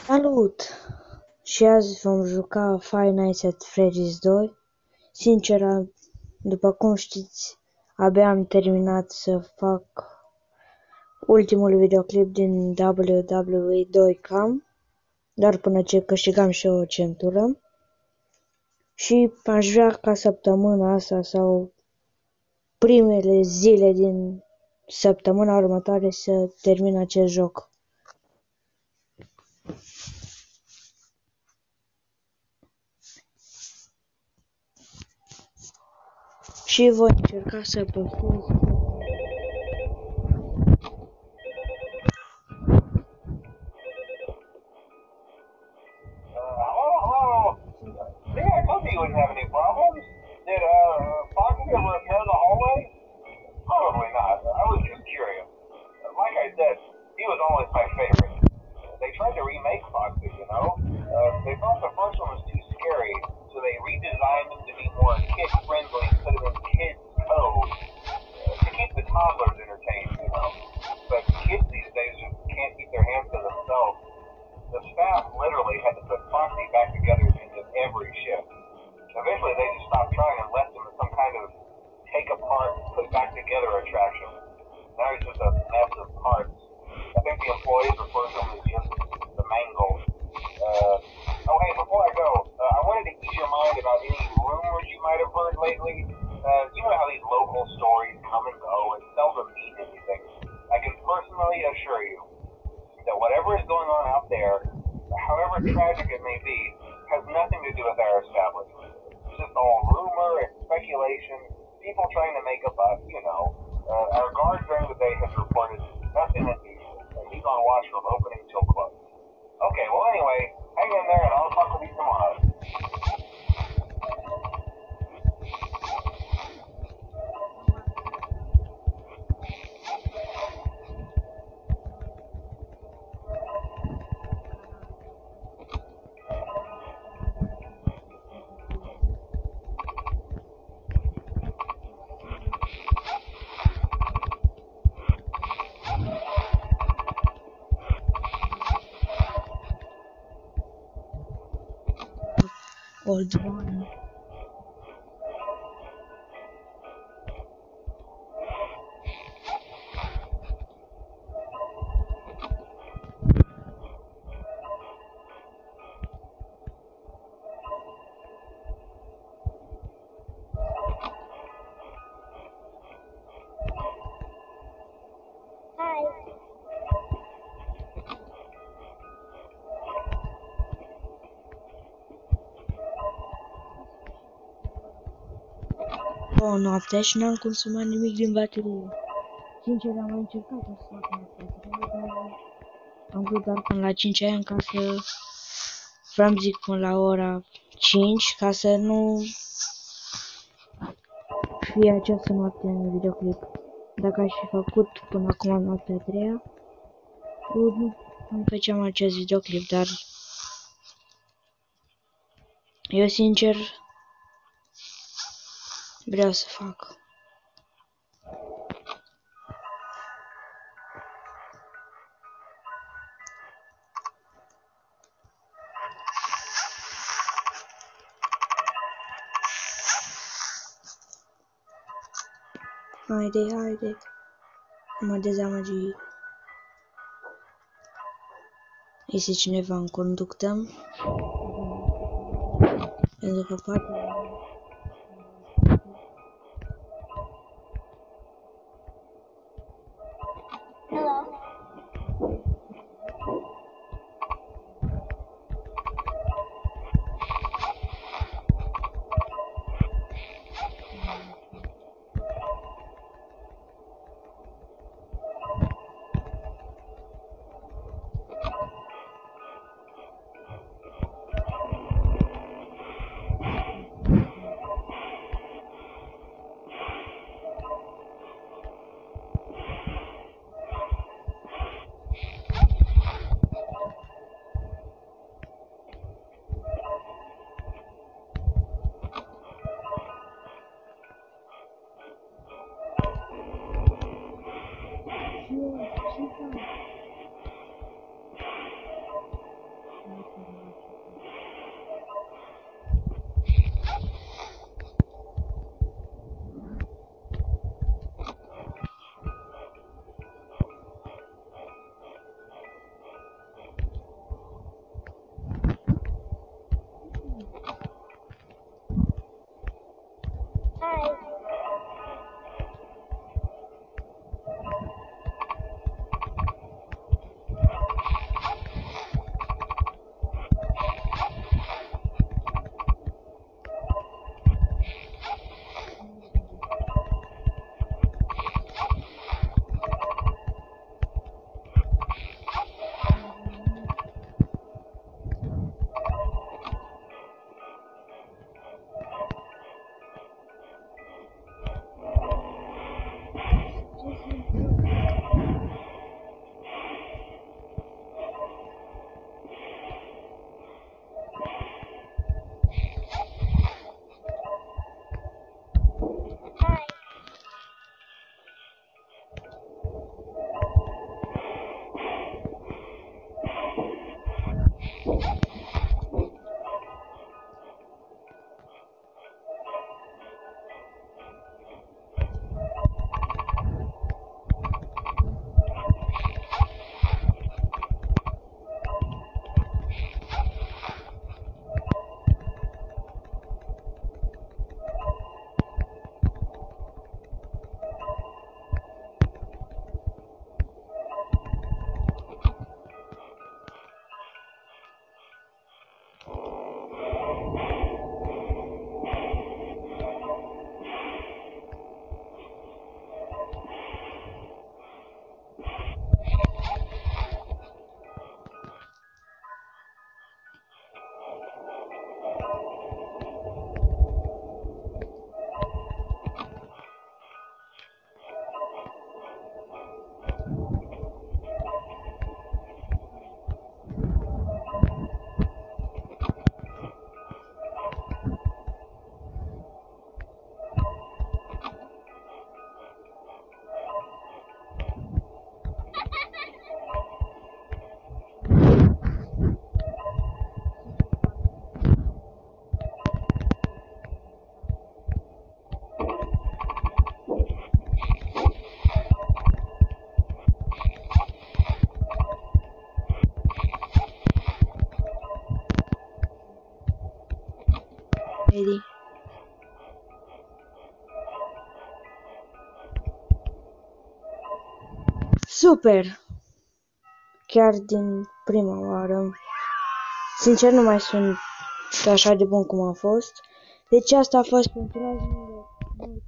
Salut! Și azi vom juca Five Nights at Freddy's 2. Sincer, după cum știți, abia am terminat să fac ultimul videoclip din WWE 2 Cam, doar până ce câștigam și o centură. Și aș vrea ca săptămâna asta sau primele zile din săptămâna următoare să termin acest joc. Și voi încerca să postez. See, I told you he wouldn't have any problems. Did Foxy ever repair the hallway? Probably not. I was just curious. Like I said, he was always my favorite. They tried to remake Foxy, you know? They thought the first one was too scary, so they redesigned him to be more kid-friendly and put him in kids' code to keep the toddlers entertained, you know? But kids these days just can't keep their hands to themselves. The staff literally had to put Foxy back together into every shift. Eventually, they just stopped trying and left him as some kind of take apart, put back together attraction. Now he's just a mess of parts. I think the employees refer to him as just the mangle. Oh, hey, before I go, I wanted to ease your mind about any rumors you might have heard lately. You know how these local stories come and go and seldom mean anything. I can personally assure you that whatever is going on out there, however tragic it may be, has nothing to do with our establishment. It's just all rumor and speculation, people trying to make a buck, you know. Our guard during the day has reported nothing unusual, and he's on watch from opening till close. Okay, well anyway, hang in there and I'll talk with you tomorrow. Old one. O noapte și n-am consumat nimic din baterie. Sincer, am mai încercat să fac noaptea, dar am vrut doar până la 5 ani ca să vreau zic până la ora 5 ca să nu fie această noapte în videoclip. Dacă aș fi făcut până acum noaptea a treia, nu făceam acest videoclip, dar eu sincer vreau să fac. Haide, mă dezamăgi. Este cineva în conductă, pentru că poate... Ready. Super! Chiar din prima oară. Sincer, nu mai sunt așa de bun cum am fost. Deci asta a fost pentru azi.